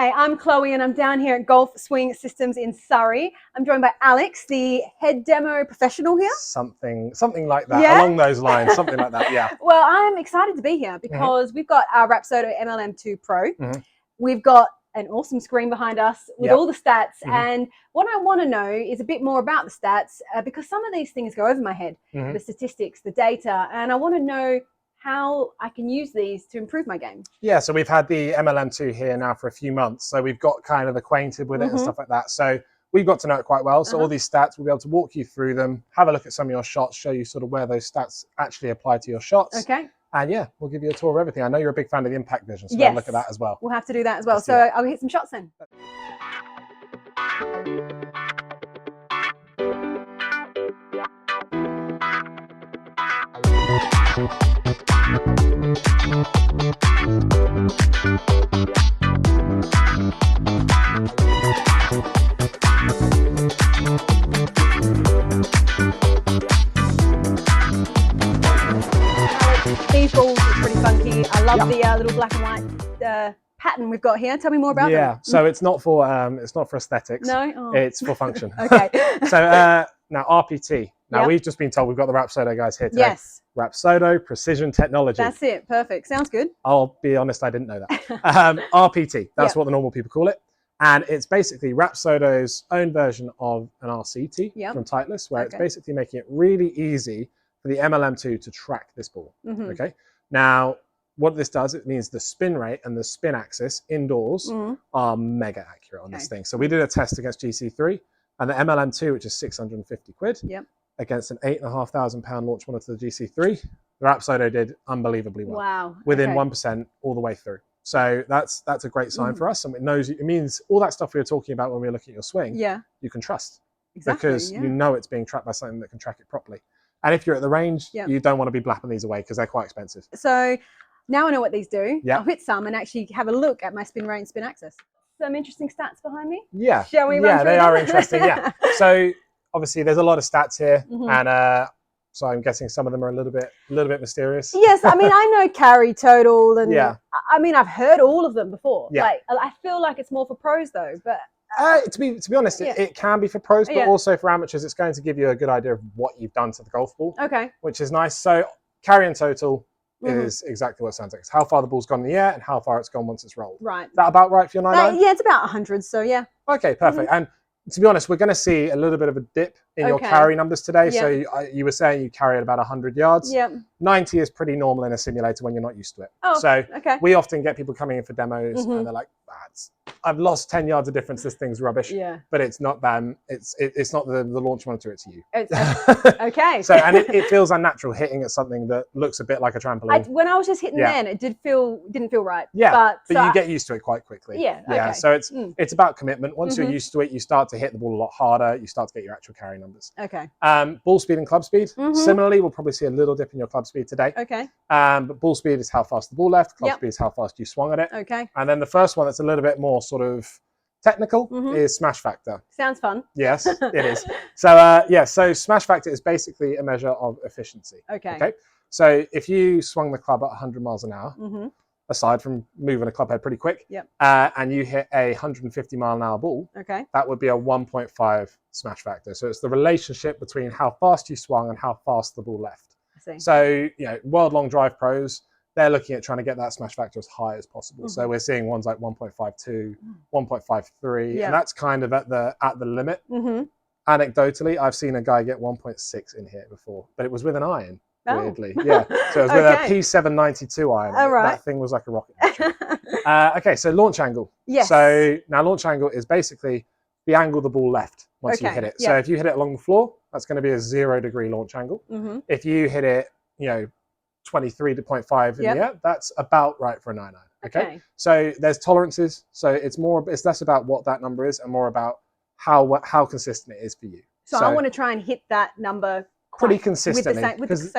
Hey, I'm Chloe and I'm down here at Golf Swing Systems in Surrey. I'm joined by Alex, the head demo professional here. Something like that, along those lines, something like that, yeah. Well, I'm excited to be here because we've got our Rapsodo MLM2PRO. We've got an awesome screen behind us with all the stats. And what I want to know is a bit more about the stats because some of these things go over my head, the statistics, the data, and I want to know how I can use these to improve my game. Yeah, so we've had the MLM2 here now for a few months, so we've got kind of acquainted with it and stuff like that. So we've got to know it quite well. So all these stats, we'll be able to walk you through them, have a look at some of your shots, show you sort of where those stats actually apply to your shots. Okay. And yeah, we'll give you a tour of everything. I know you're a big fan of the impact vision, so we'll look at that as well. We'll have to do that as well. So I'll hit some shots then. These balls are pretty funky. I love the little black and white pattern we've got here. Tell me more about them. Yeah, so it's not for aesthetics. No, oh. It's for function. Okay. So now RPT. Now we've just been told we've got the Rapsodo guys here today. Yes. Rapsodo Precision Technology. That's it. Perfect. Sounds good. I'll be honest, I didn't know that. RPT. That's what the normal people call it. And it's basically Rapsodo's own version of an RCT from Titleist, where it's basically making it really easy for the MLM2 to track this ball. Okay. Now, what this does, it means the spin rate and the spin axis indoors are mega accurate on this thing. So we did a test against GC3 and the MLM2, which is 650 quid, against an £8,500 launch monitor to the GC3. The Rapsodo did unbelievably well. Wow. Within 1% all the way through. So that's a great sign for us, and it means all that stuff we were talking about when we were looking at your swing. You can trust because you know it's being tracked by something that can track it properly. And if you're at the range, you don't want to be blapping these away because they're quite expensive. So now I know what these do. I'll hit some and actually have a look at my spin rate and spin axis. Some interesting stats behind me. Yeah. Shall we run through they them? are interesting. Yeah. So obviously there's a lot of stats here, and so I'm guessing some of them are a little bit mysterious. Yes, I mean I know carry total, and I mean I've heard all of them before. Like I feel like it's more for pros though, but. To be honest, it can be for pros, but also for amateurs, it's going to give you a good idea of what you've done to the golf ball. Okay. Which is nice. So carry and total is exactly what it sounds like. It's how far the ball's gone in the air and how far it's gone once it's rolled. Right. Is that about right for your 9-9? Yeah, it's about 100. So yeah. Okay, perfect. And to be honest, we're going to see a little bit of a dip in your carry numbers today. So you were saying you carry at about 100 yards. 90 is pretty normal in a simulator when you're not used to it. So we often get people coming in for demos and they're like, I've lost 10 yards of difference. This thing's rubbish. But it's not them. It's not the launch monitor. It's you. Okay. So and it feels unnatural hitting at something that looks a bit like a trampoline. When I was just hitting then, it didn't feel right. Yeah. But you get used to it quite quickly. Yeah. Yeah. So it's about commitment. Once you're used to it, you start to hit the ball a lot harder. You start to get your actual carry numbers. Okay. Ball speed and club speed. Similarly, we'll probably see a little dip in your club speed today. Okay. But ball speed is how fast the ball left. Club speed is how fast you swung at it. Okay. And then the first one that's a little bit more sort of technical is smash factor. Sounds fun. Yes, it is. So so smash factor is basically a measure of efficiency. Okay. So if you swung the club at 100 miles an hour, aside from moving a club head pretty quick, and you hit a 150 mile an hour ball, that would be a 1.5 smash factor. So it's the relationship between how fast you swung and how fast the ball left. I see. So world long drive pros, they're looking at trying to get that smash factor as high as possible. So we're seeing ones like 1.52, 1.53, and that's kind of at the limit. Anecdotally, I've seen a guy get 1.6 in here before, but it was with an iron. Weirdly, yeah. So it was with a P792 iron. That thing was like a rocket launcher. Okay, so launch angle. Yes. So now launch angle is basically the angle the ball left once you hit it. So if you hit it along the floor, that's going to be a 0 degree launch angle. If you hit it, 23.5 in the air, that's about right for a 9-9. Okay. So there's tolerances. So it's less about what that number is and more about how consistent it is for you. So I want to try and hit that number pretty consistently with this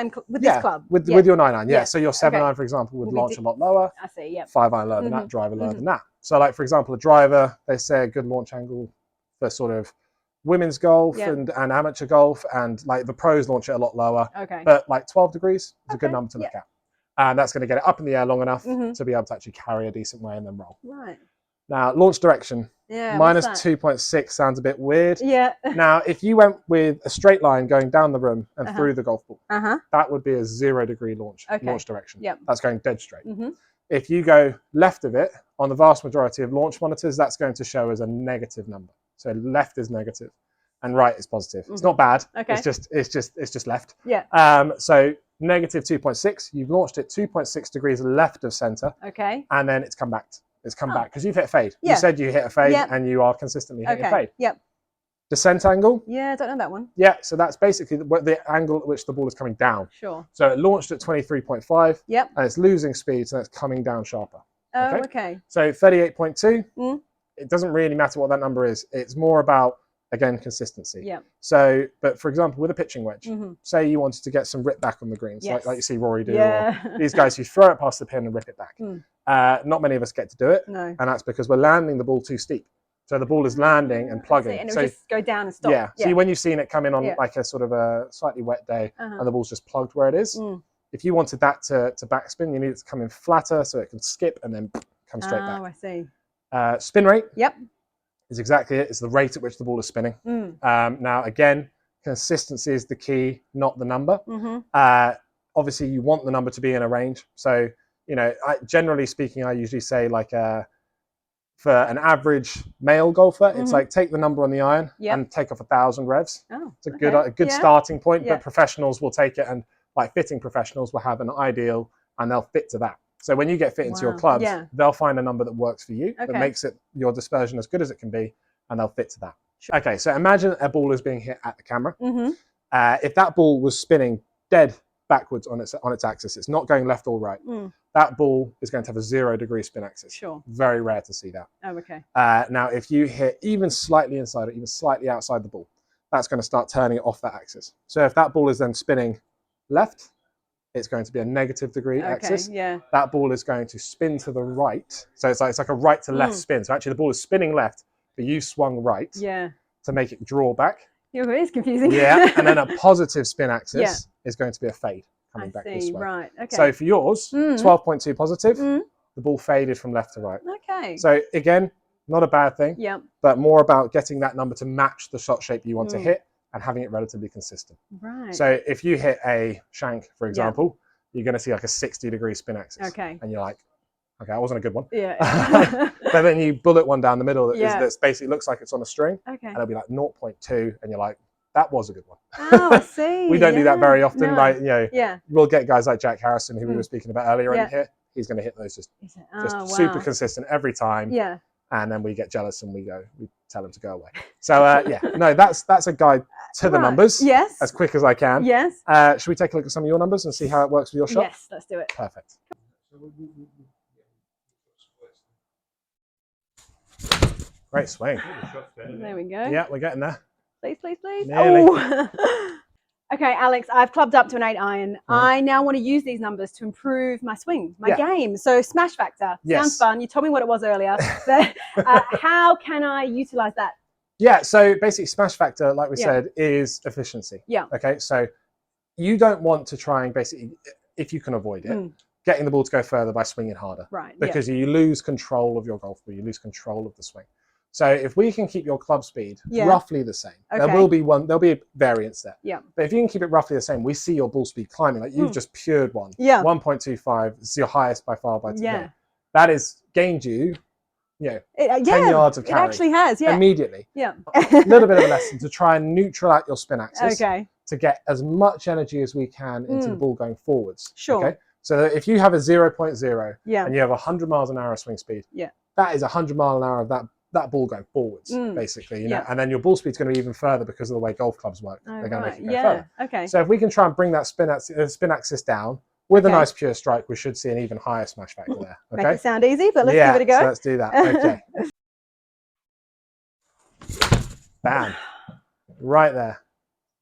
club. With your 9-9, so your 7-9 for example would launch a lot lower. I see. 5-iron lower than that, driver lower than that. So like for example a driver, they say a good launch angle for sort of women's golf and amateur golf, and like the pros launch it a lot lower. But like 12 degrees is a good number to look at, and that's going to get it up in the air long enough to be able to actually carry a decent way and then roll. Now, launch direction. Yeah. Minus 2.6 sounds a bit weird. Yeah. Now, if you went with a straight line going down the room and through the golf ball, that would be a 0 degree launch direction. Yep. That's going dead straight. If you go left of it, on the vast majority of launch monitors, that's going to show as a negative number. So left is negative and right is positive. It's not bad. Okay. It's just left. Yeah. So negative 2.6, you've launched it 2.6 degrees left of center. Okay. And then it's come back. It's come back because you've hit a fade. Yeah. You said you hit a fade and you are consistently hitting a fade. Yep. Descent angle. Yeah, I don't know that one. Yeah, so that's basically the angle at which the ball is coming down. Sure. So it launched at 23.5. Yep. And it's losing speed, so it's coming down sharper. Oh, okay. So 38.2. It doesn't really matter what that number is. It's more about, again, consistency. Yeah. So, but for example, with a pitching wedge, say you wanted to get some rip back on the greens, like you see Rory do, or these guys who throw it past the pin and rip it back. Not many of us get to do it, and that's because we're landing the ball too steep. So the ball is landing and plugging. And it would just go down and stop. Yeah. See, when you've seen it come in on like a sort of a slightly wet day and the ball's just plugged where it is, if you wanted that to backspin, you need it to come in flatter so it can skip and then come straight back. Oh, I see. Spin rate. Yep. Is exactly it. It's the rate at which the ball is spinning. Now, again, consistency is the key, not the number. Obviously, you want the number to be in a range. So, you know, generally speaking, I usually say like for an average male golfer, it's like take the number on the iron and take off 1,000 revs. Oh, it's a good starting point, but professionals will take it, and like fitting professionals will have an ideal and they'll fit to that. So when you get fit into your clubs, they'll find a number that works for you, that makes it your dispersion as good as it can be, and they'll fit to that. Sure. Okay, so imagine a ball is being hit at the camera. If that ball was spinning dead backwards on its axis, it's not going left or right. That ball is going to have a 0 degree spin axis. Sure. Very rare to see that. Oh, okay. Now, if you hit even slightly inside or even slightly outside the ball, that's going to start turning it off that axis. So if that ball is then spinning left, it's going to be a negative degree axis. Yeah. That ball is going to spin to the right. So it's like a right to left spin. So actually the ball is spinning left, but you swung right to make it draw back. Yeah, it is confusing. Yeah, and then a positive spin axis is going to be a fade coming back this way. Right, okay. So for yours, 12.2 positive, the ball faded from left to right. Okay. So again, not a bad thing, but more about getting that number to match the shot shape you want to hit and having it relatively consistent. Right. So if you hit a shank, for example, you're going to see like a 60 degree spin axis. Okay. And you're like, okay, that wasn't a good one. Yeah. But then you bullet one down the middle that basically looks like it's on a string. Okay. And it'll be like 0.2, and you're like, that was a good one. Oh, I see. We don't do that very often. No. Like, you know, we'll get guys like Jack Harrison, who we were speaking about earlier in here. He's going to hit those just super consistent every time. Yeah. And then we get jealous and we tell him to go away. So no, that's a guide to the numbers. Yes. As quick as I can. Yes. Should we take a look at some of your numbers and see how it works with your shot? Yes, let's do it. Perfect. Great swing. There we go. Yeah, we're getting there. Please, please, please. Nearly. Oh. Okay, Alex, I've clubbed up to an 8 iron. I now want to use these numbers to improve my swing, my game. So smash factor. Sounds fun. You told me what it was earlier. But how can I utilize that? Yeah, so basically smash factor, like we said, is efficiency. Yeah. Okay, so you don't want to try and basically, if you can avoid it, getting the ball to go further by swinging harder. Right. Because you lose control of your golf ball, you lose control of the swing. So if we can keep your club speed roughly the same, there'll be a variance there. Yeah. But if you can keep it roughly the same, we see your ball speed climbing. Like you've just pured one. Yeah. 1.25 is your highest by far by today. That has gained you, 10 yards of carry. It actually has, immediately. Yeah. A little bit of a lesson to try and neutral out your spin axis. Okay. To get as much energy as we can into the ball going forwards. Sure. Okay. So that if you have a 0.0 and you have 100 miles an hour swing speed, that is 100 miles an hour of that ball going forwards, basically, you know, and then your ball speed's going to be even further because of the way golf clubs work. They're going to make it go further. Okay. So if we can try and bring that spin axis down with a nice pure strike, we should see an even higher smash factor there. Okay. Make it sound easy, but let's give it a go. So let's do that. Okay. Bam. Right there.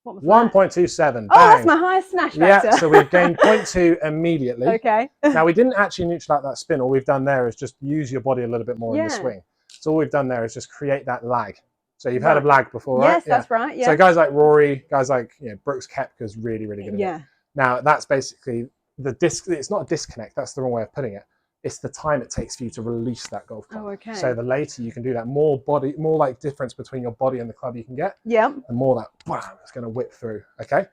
1.27. Oh, that's my highest smash factor. Yeah, so we've gained 0.2 immediately. Okay. Now, we didn't actually neutral out that spin. All we've done there is just use your body a little bit more in the swing. So all we've done there is just create that lag. So you've heard of lag before, right? Yes, that's right. Yeah. So guys like Rory, guys like Brooks Koepka's really, really good at it. Now, that's basically the disc. It's not a disconnect. That's the wrong way of putting it. It's the time it takes for you to release that golf club. Oh, okay. So the later you can do that, more like difference between your body and the club you can get. Yep. The more that, bam, it's going to whip through. Okay.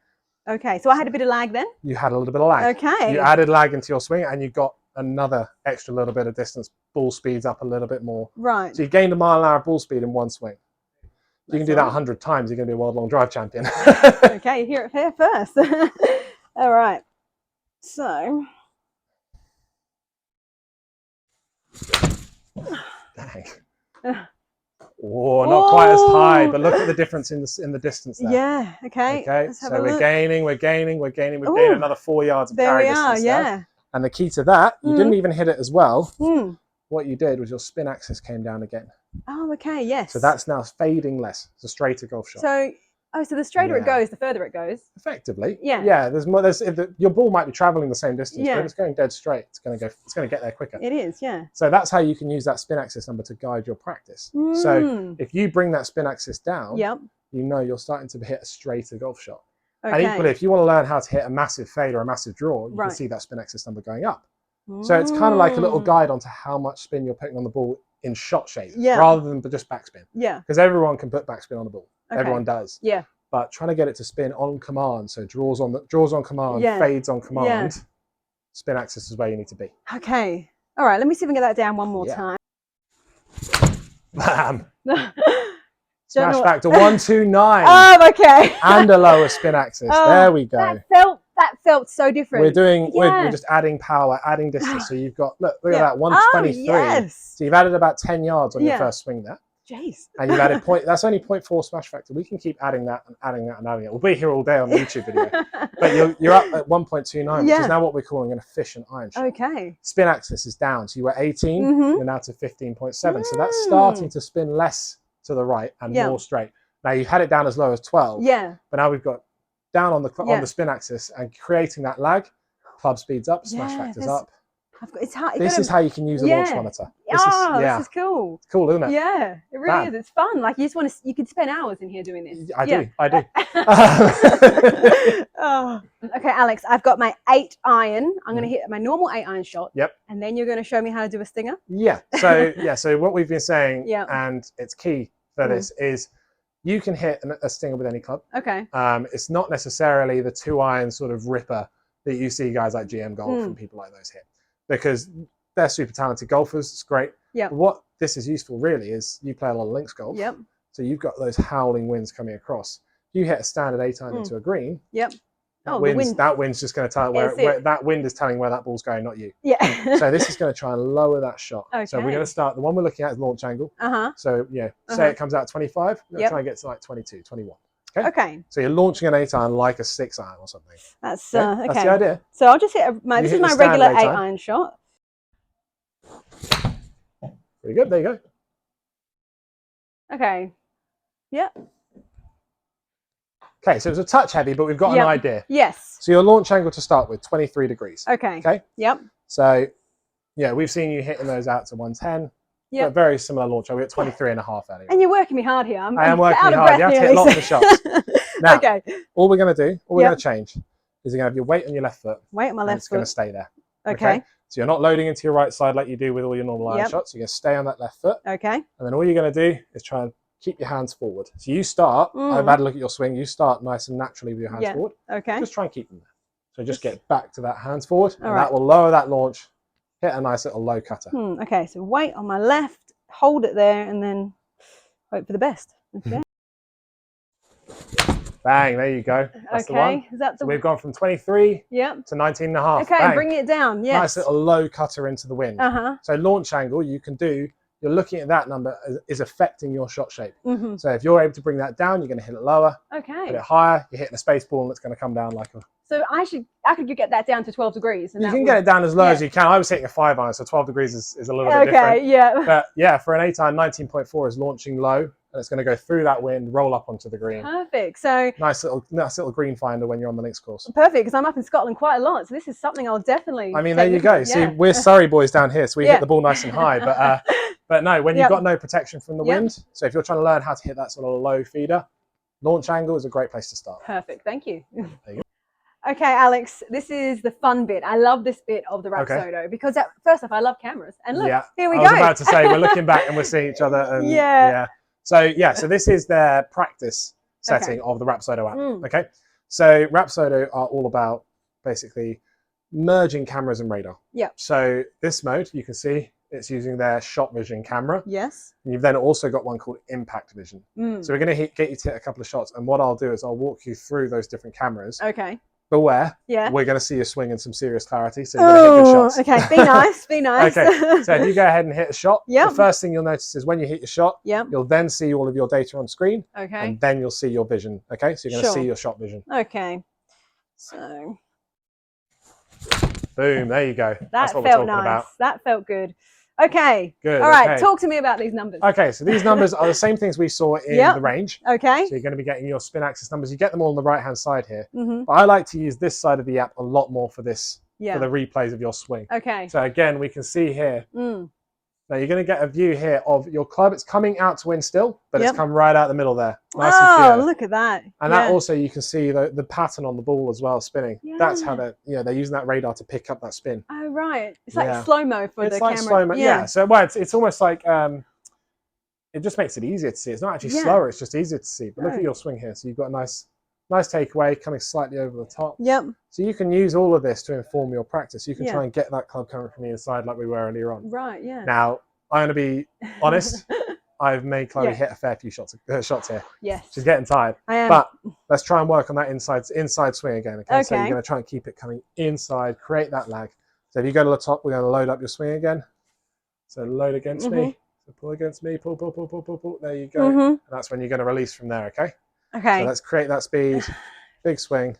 Okay. So I had a bit of lag then? You had a little bit of lag. Okay. You added lag into your swing and you got another extra little bit of distance. Ball speeds up a little bit more. Right. So you gained a mile an hour ball speed in one swing. You can do that 100 times. You're going to be a world long drive champion. Okay. You hear it here first. All right. So. Dang. Oh, not quite as high, but look at the difference in the distance there. Yeah. Okay. Okay. So we're gaining. We've gained another 4 yards of carry distance there. And the key to that, you didn't even hit it as well. What you did was your spin axis came down again. Oh, okay. Yes. So that's now fading less. It's a straighter golf shot. So, so the straighter it goes, the further it goes. Effectively. Yeah. Yeah. There's more. Your ball might be traveling the same distance, but it's going dead straight. It's going to get there quicker. It is. Yeah. So that's how you can use that spin axis number to guide your practice. So if you bring that spin axis down, you know you're starting to hit a straighter golf shot. Okay. And equally, if you want to learn how to hit a massive fade or a massive draw, you can see that spin axis number going up. So it's kind of like a little guide onto how much spin you're putting on the ball in shot shape, rather than just backspin. Yeah. Because everyone can put backspin on the ball. Okay. Everyone does. Yeah. But trying to get it to spin on command, so draws on command, fades on command, spin axis is where you need to be. Okay. All right. Let me see if we can get that down one more time. Bam. Smash factor 129. Oh, okay. And a lower spin axis. There we go. That felt so different. We're just adding power, adding distance. So you've got look at that 123. Oh, yes. So you've added about 10 yards on your first swing there. Jeez. And you've added that's only 0.4 smash factor. We can keep adding that and adding that and adding it. We'll be here all day on the YouTube video. But you're up at 1.29, which is now what we're calling an efficient iron shot. Okay. Spin axis is down. So you were 18, you're now to 15.7. So that's starting to spin less to the right and more straight. Now you've had it down as low as 12. Yeah. But now we've got down on the spin axis and creating that lag, club speeds up, smash factors up. It's hard. This is how you can use a launch monitor. This is cool. It's cool, isn't it? Yeah, it really is. It's fun. Like you could spend hours in here doing this. I do. Okay, Alex, I've got my 8 iron. I'm going to hit my normal 8 iron shot. Yep. And then you're going to show me how to do a stinger. Yeah. So So what we've been saying, and it's key for this is you can hit a stinger with any club. Okay. It's not necessarily the 2 iron sort of ripper that you see guys like GM Golf and people like those hit, because they're super talented golfers. It's great. Yeah. What this is useful really is you play a lot of links golf. Yep. So you've got those howling winds coming across. If you hit a standard 8 iron into a green. Yep. That wind's just going to tell where that wind is telling where that ball's going, not you. Yeah. So this is going to try and lower that shot. Okay. So we're going to start. The one we're looking at is launch angle. So say it comes out 25. We're going to try and get to like 22, 21. Okay. Okay. So you're launching an 8 iron like a 6 iron or something. That's okay. That's the idea. So I'll just hit this is my regular 8 iron shot. Pretty good. There you go. Okay. Yep. Okay, so it was a touch heavy, but we've got an idea. Yes. So your launch angle to start with, 23 degrees. Okay. Okay. Yep. So, we've seen you hitting those out to 110. Yeah. Very similar launch angle. We're at 23 and a half anyway. And you're working me hard here. I am working hard. You have to hit lots of shots. Now, all we're going to change is you're going to have your weight on your left foot. Weight on my left foot. It's going to stay there. Okay. So you're not loading into your right side like you do with all your normal iron shots. You're going to stay on that left foot. Okay. And then all you're going to do is try and keep your hands forward. So you start, I've had a look at your swing, you start nice and naturally with your hands forward. Okay. Just try and keep them there. So just get back to that hands forward, and that will lower that launch, hit a nice little low cutter. Okay, so weight on my left, hold it there, and then hope for the best. Okay. Bang, there you go. That's the one. Is that so we've gone from 23 to 19 and a half. Okay, bring it down, yes. Nice little low cutter into the wind. So launch angle, you're looking at that number is affecting your shot shape. So if you're able to bring that down, you're going to hit it lower. Okay. Put it higher, you're hitting a space ball and it's going to come down like a... So I could get that down to 12 degrees. And you can get it down as low as you can. I was hitting a 5 iron, so 12 degrees is a little bit different. Okay, yeah. But yeah, for an 8 iron, 19.4 is launching low, and it's going to go through that wind, roll up onto the green. Perfect. So nice little green finder when you're on the links course. Perfect, because I'm up in Scotland quite a lot, so this is something I'll definitely... I mean, there you go. See, we're Surrey boys down here, so we hit the ball nice and high, but no, when you've got no protection from the wind, so if you're trying to learn how to hit that sort of low feeder, launch angle is a great place to start. Perfect, thank you. There you go. Okay, Alex, this is the fun bit. I love this bit of the Rapsodo because first off, I love cameras. And look, here we go. I was about to say, we're looking back and we're seeing each other. And So this is their practice setting of the Rapsodo app. Okay. So Rapsodo are all about basically merging cameras and radar. Yeah. So this mode, you can see it's using their shot vision camera. Yes. And you've then also got one called impact vision. So we're going to get you to hit a couple of shots. And what I'll do is I'll walk you through those different cameras. Okay. Beware, we're going to see you swing in some serious clarity, so you're going to hit good shots. Okay, be nice, be nice. Okay, so if you go ahead and hit a shot, the first thing you'll notice is when you hit your shot, you'll then see all of your data on screen, and then you'll see your vision. Okay, so you're going to see your shot vision. Okay, so boom, there you go. That's what we're felt talking about. That felt good. Okay. Good. All right. Talk to me about these numbers. Okay. So these numbers are the same things we saw in the range. Okay. So you're going to be getting your spin axis numbers. You get them all on the right-hand side here. But I like to use this side of the app a lot more for this, for the replays of your swing. Okay. So again, we can see here. Now you're going to get a view here of your club. It's coming out to wind still, but it's come right out the middle there. Nice and pure. Look at that. And that also, you can see the pattern on the ball as well, spinning. That's how they're using that radar to pick up that spin. Oh, right. It's like slow-mo for the camera. It's like slow-mo, So it's almost like, it just makes it easier to see. It's not actually slower, it's just easier to see. But look at your swing here. So you've got a nice takeaway coming slightly over the top. So you can use all of this to inform your practice. You can try and get that club coming from the inside like we were earlier on. Right, Now, I'm going to be honest. I've made Chloe hit a fair few shots here. Yes. She's getting tired. I am. But let's try and work on that inside swing again. Okay. So you're going to try and keep it coming inside, create that lag. So if you go to the top, we're going to load up your swing again. So load against me. So pull against me. Pull, pull, pull, pull, pull, pull. There you go. And that's when you're going to release from there, okay? Okay. So let's create that speed. Big swing.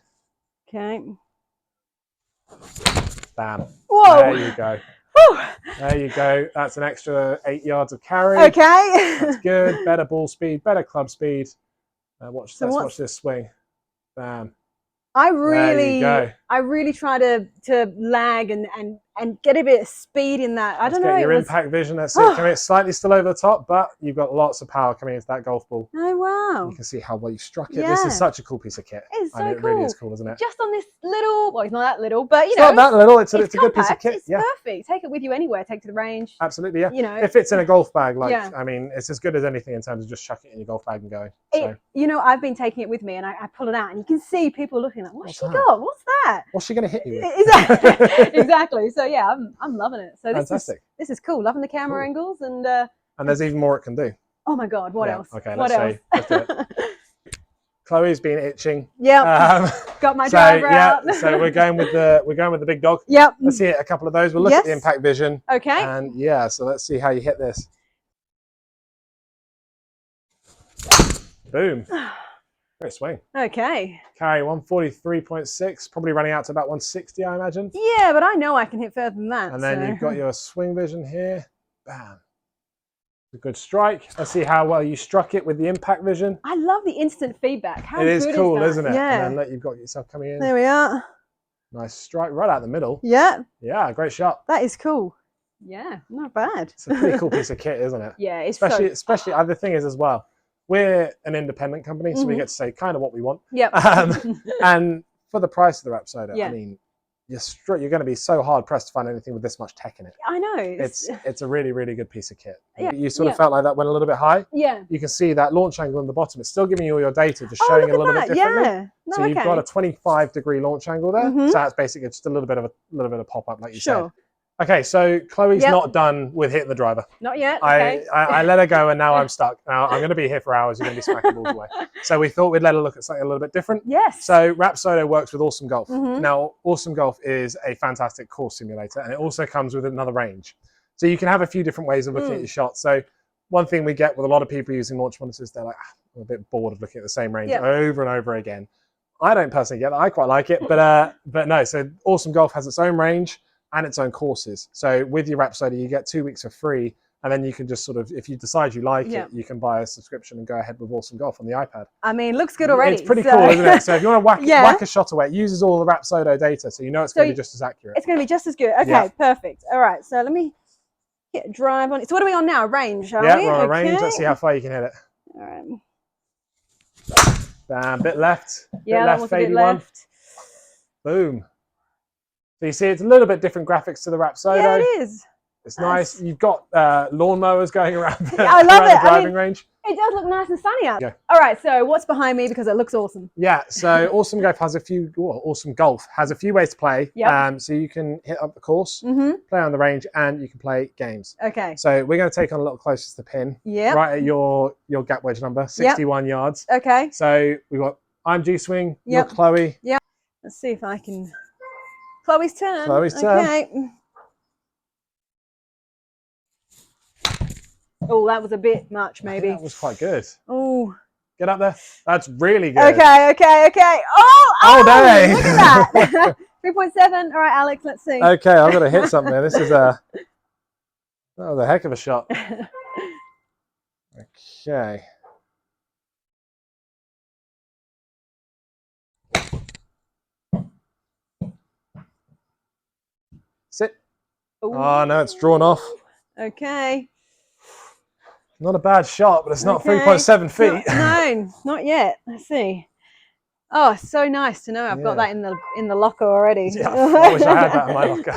Okay. Bam. Whoa. There you go. There you go. That's an extra 8 yards of carry. Okay. That's good. Better ball speed, better club speed. Let's watch this swing. Bam. I really try to lag and get a bit of speed in that. I don't know. Your impact vision. That's it. Coming slightly still over the top, but you've got lots of power coming into that golf ball. Oh wow! You can see how well you struck it. This is such a cool piece of kit. It's so cool. It really is cool, isn't it? Just on this little. Well, it's not that little, but it's not that little. It's a good piece of kit. It's perfect. Take it with you anywhere. Take it to the range. Absolutely, yeah. It fits in a golf bag. I mean, it's as good as anything in terms of just chucking it in your golf bag and going. I've been taking it with me, and I pull it out, and you can see people looking like, "What's she got? What's that? What's she going to hit you with?" Exactly. So yeah, I'm loving it. So this is cool. Loving the camera angles and there's even more it can do. Oh my god, what else? Okay, let's do it. Chloe's been itching. Yeah. Got my driver out. So we're going with the big dog. Yep. Let's see a couple of those. We'll look at the impact vision. Okay. And so let's see how you hit this. Boom. Great swing. Okay. Carry 143.6, probably running out to about 160, I imagine. Yeah, but I know I can hit further than that. And then you've got your swing vision here. Bam. A good strike. Let's see how well you struck it with the impact vision. I love the instant feedback. How it is good cool, is that? isn't it? Yeah. And then you've got yourself coming in. There we are. Nice strike right out the middle. Yeah. Yeah, great shot. That is cool. Yeah, not bad. It's a pretty cool piece of kit, isn't it? Yeah, it's especially the thing is as well, we're an independent company, so we get to say kind of what we want. Yep. And for the price of the Rapsodo, I mean, you're going to be so hard pressed to find anything with this much tech in it. I know. It's a really, really good piece of kit. Yeah. You sort of felt like that went a little bit high. Yeah. You can see that launch angle on the bottom. It's still giving you all your data, just showing it a little bit differently. Yeah. No, so you've got a 25-degree launch angle there. So that's basically just a little bit of pop up, like you said. Okay, so Chloe's not done with hitting the driver. Not yet. Okay. I let her go, and now I'm stuck. Now I'm going to be here for hours. You're going to be smacking balls away. So we thought we'd let her look at something a little bit different. Yes. So Rapsodo works with Awesome Golf. Now, Awesome Golf is a fantastic course simulator, and it also comes with another range. So you can have a few different ways of looking at your shots. So one thing we get with a lot of people using launch monitors, they're like, I'm a bit bored of looking at the same range over and over again. I don't personally get that. I quite like it, but no. So Awesome Golf has its own range and its own courses. So with your Rapsodo, you get 2 weeks for free, and then you can just sort of, if you decide you like it, you can buy a subscription and go ahead with Awesome Golf on the iPad. I mean, looks good already. It's pretty cool, isn't it? So if you want to whack a shot away, it uses all the Rapsodo data, so you know it's going to be just as accurate. It's going to be just as good. Okay, perfect. All right, so let me hit drive on it. So what are we on now? Range, are we? Yeah, we're on a range. Let's see how far you can hit it. All right. Bam, bit left. Yeah, bit left, that was a bit left. Boom. So you see, it's a little bit different graphics to the Rapsodo. Yeah, it is. It's nice. You've got lawnmowers going around the, I love around it. the driving range. It does look nice and sunny out. Yeah. All right, so what's behind me because it looks awesome? Yeah, so Awesome Golf has a few. Awesome Golf has a few ways to play. Yep. So you can hit up the course, play on the range, and you can play games. Okay. So we're going to take on a little closest to the pin. Yeah. Right at your gap wedge number, 61 yards. Okay. So we've got I'm G swing. You're Chloe. Yeah. Let's see if I can. Chloe's turn. Chloe's turn. Okay. Oh, that was a bit much, maybe. That was quite good. Oh. Get up there. That's really good. Okay. Oh, dang. Look at that. 3.7. All right, Alex, let's see. Okay, I've got to hit something. This is that was a heck of a shot. Okay. Sit. Ooh. Oh, no, it's drawn off. Okay. Not a bad shot, but it's not 3.7 feet. No, not yet. Let's see. Oh, so nice to know I've got that in the locker already. Yeah, I wish I had that in my locker.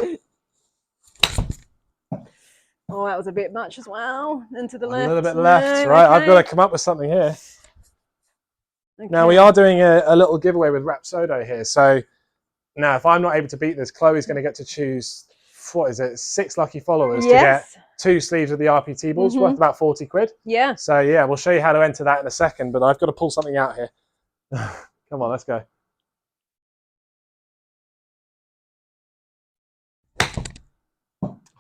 Oh, that was a bit much as well. Into the left. A little bit left, right? Okay. I've got to come up with something here. Okay. Now we are doing a little giveaway with Rapsodo here. So now if I'm not able to beat this, Chloe's going to get to choose, what is it, 6 lucky followers to get 2 sleeves of the RPT balls worth about 40 quid. Yeah. So yeah, we'll show you how to enter that in a second, but I've got to pull something out here. Come on, let's go.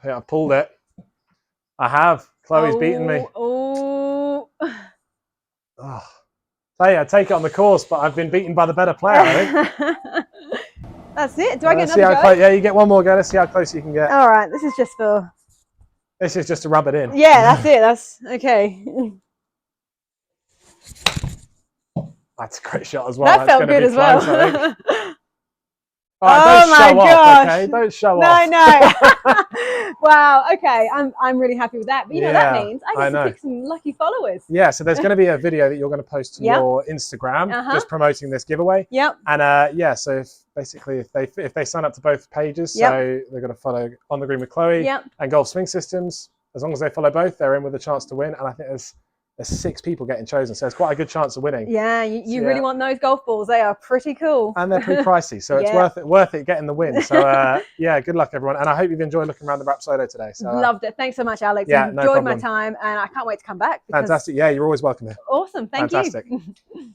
Yeah, I pulled it. I have. Chloe's beaten me. Oh. So yeah, take it on the course, but I've been beaten by the better player, I think. That's it. Do I get another go? Yeah, you get one more go. Let's see how close you can get. All right, this is just for... This is just to rub it in. Yeah, that's it. That's okay. That's a great shot as well. That felt good as well. Right, don't show off, okay? Don't show off. No. Wow. Okay, I'm really happy with that. But you know that means I get to pick some lucky followers. Yeah. So there's going to be a video that you're going to post to your Instagram, just promoting this giveaway. Yep. And yeah, so if they sign up to both pages, so they're going to follow On the Green with Chloe and Golf Swing Systems. As long as they follow both, they're in with a chance to win. And I think there's 6 people getting chosen, so it's quite a good chance of winning. Yeah, you really want those golf balls. They are pretty cool. And they're pretty pricey, so it's worth it getting the win. So yeah, good luck everyone. And I hope you've enjoyed looking around the Rapsodo today. So loved it. Thanks so much, Alex. Yeah, enjoyed my time, and I can't wait to come back. Fantastic. Yeah, you're always welcome here. Awesome. Thank you.